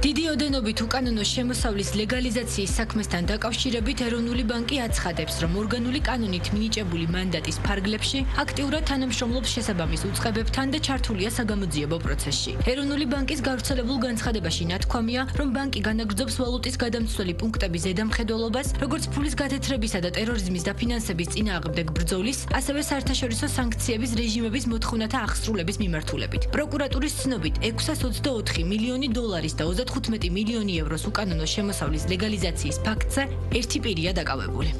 დიდი ოდენობით უკანონო შემოსავლის ლეგალიზაციის საქმესთან დაკავშირებით ეროვნული ბანკი აცხადებს, რომ ორგანული კანონით მინიჭებული მანდატის ფარგლებში აქტიურად თანამშრომლობს შესაბამის უწყებებთან და ჩართულია საგამოძიებო პროცესში. ეროვნული ბანკის გავრცელებულ განცხადებაში ნათქვამია, რომ ბანკი განაგრძობს ვალუტის გადამცველი პუნქტების ზედამხედველობას, როგორც ფულის გათეთრებისა და ტერორიზმის დაფინანსების წინააღმდეგ ბრძოლის, ასევე საერთაშორისო სანქციების რეჟიმების მოთხოვნათა აღსრულების მიმართულებით. პროკურატურის ცნობით 624 მილიონი დოლარის და 35 მილიონი ევროს უკანონო შემოსავლის ლეგალიზაციის ფაქტზე ერთი პირია დაკავებული.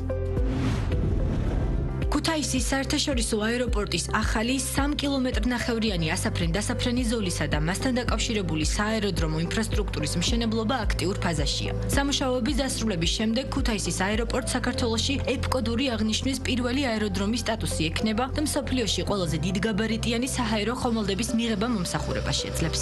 ქუთაისის საერთაშორისო აეროპორტის ახალი 3 კილომეტრნახევრიანი ასაფრენ-დასაფრენი ზოლისა და მასთან დაკავშირებული სააეროდრომო ინფრასტრუქტურის მშენებლობა აქტიურ ფაზაშია. სამუშაოების დასრულების შემდეგ ქუთაისის აეროპორტს საქართველოში ეპკოდური აღნიშვნის პირველი აეროდრომის სტატუსი ექნება და მსოფლიოში ყველაზე დიდგაბარიტიანი საჰაერო ხომალდების მიღება მომსახურებას შეძლებს.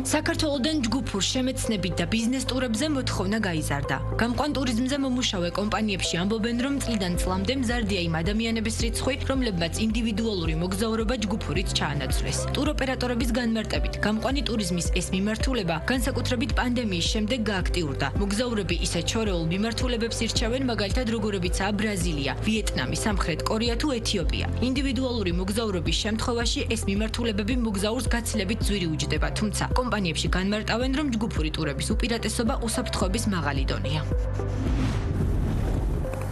საქართველოდან ჯგუფურ შემეცნებით და ბიზნეს ტურებზე მოთხოვნა გაიზარდა. გამყვან ტურიზმზე მომუშავე კომპანიებში ამბობენ, რომ წლიდან წლამდე მზარდია იმ ადამიანების რიცხვი, რომლებმაც ინდივიდუალური მოგზაურობა ჯგუფურით ჩაანაცვლეს. ტუროპერატორების განმარტებით, გამყვანი ტურიზმის ეს მიმართულება განსაკუთრებით პანდემიის შემდეგ გააქტიურდა. მოგზაურები ისეთ შორეულ მიმართულებებს ირჩევენ, მაგალითად როგორებიცაა ბრაზილია, ვიეტნამი, სამხრეთ კორეა თუ ეთიოპია. ინდივიდუალური მოგზაურობის შემთხვევაში ეს მიმართულებები მოგზაურს გაცილებით ძვირი უჯდება, თუმცა კომპანიებში განმარტავენ, რომ ჯგუფური ტურების უპირატესობა უსაფრთხოების მაღალი დონეა.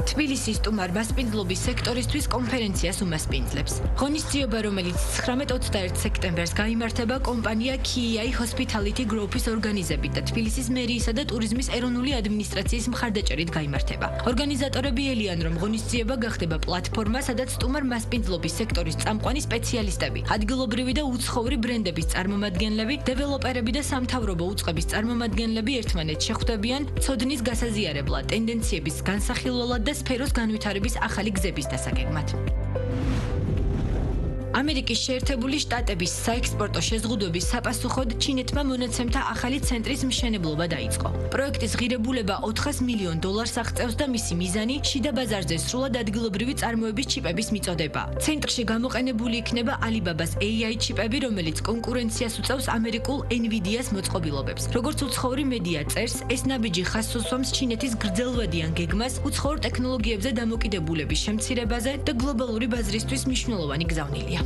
თბილისის სტუმარ მასპინძლობის სექტორისთვის კონფერენციას უმასპინძლებს. ღონისძიება, რომელიც 19-21 სექტემბერს გაიმართება კომპანია KEI Hospitality Group-ის ორგანიზებით და თბილისის მერიისა და ტურიზმის ეროვნული ადმინისტრაციის მხარდაჭერით გაიმართება. ორგანიზატორები ელიან, რომ ღონისძიება გახდება პლატფორმა, სადაც სტუმარ მასპინძლობის სექტორის წამყვანი სპეციალისტები, ადგილობრივი და უცხოური ბრენდების წარმომადგენლები, დეველოპერები და სამთავრობო უწყების წარმომადგენლები ერთმანეთს შეხვდებიან ცოდნის გასაზიარებლად, ტენდენციების განსახილველად და სფეროს განვითარების ახალი გზების დასაგეგმად. ამერიკის შეერთებული შტატების საექსპორტო შეზღუდვების საპასუხოდ ჩინეთმა მონაცემთა ახალი ცენტრის მშენებლობა დაიწყო. პროექტის ღირებულება $400 მილიონ აღწევს და მისი მიზანი შიდა ბაზარზე სრულად ადგილობრივი წარმოების ჩიპების მიწოდება. ცენტრში გამოყენებული იქნება Alibaba-ს AI ჩიპები, რომელიც კონკურენციას უწევს ამერიკულ Nvidia-ს მოწყობილობებს. როგორც უცხოური მედია წერს, ეს ნაბიჯი ხაზს უსვამს ჩინეთის გრძელვადიან გეგმას უცხოურ ტექნოლოგიებზე დამოკიდებულების შემცირებაზე და გლობალური ბაზრისთვის მნიშვნელოვანი გზავნილია.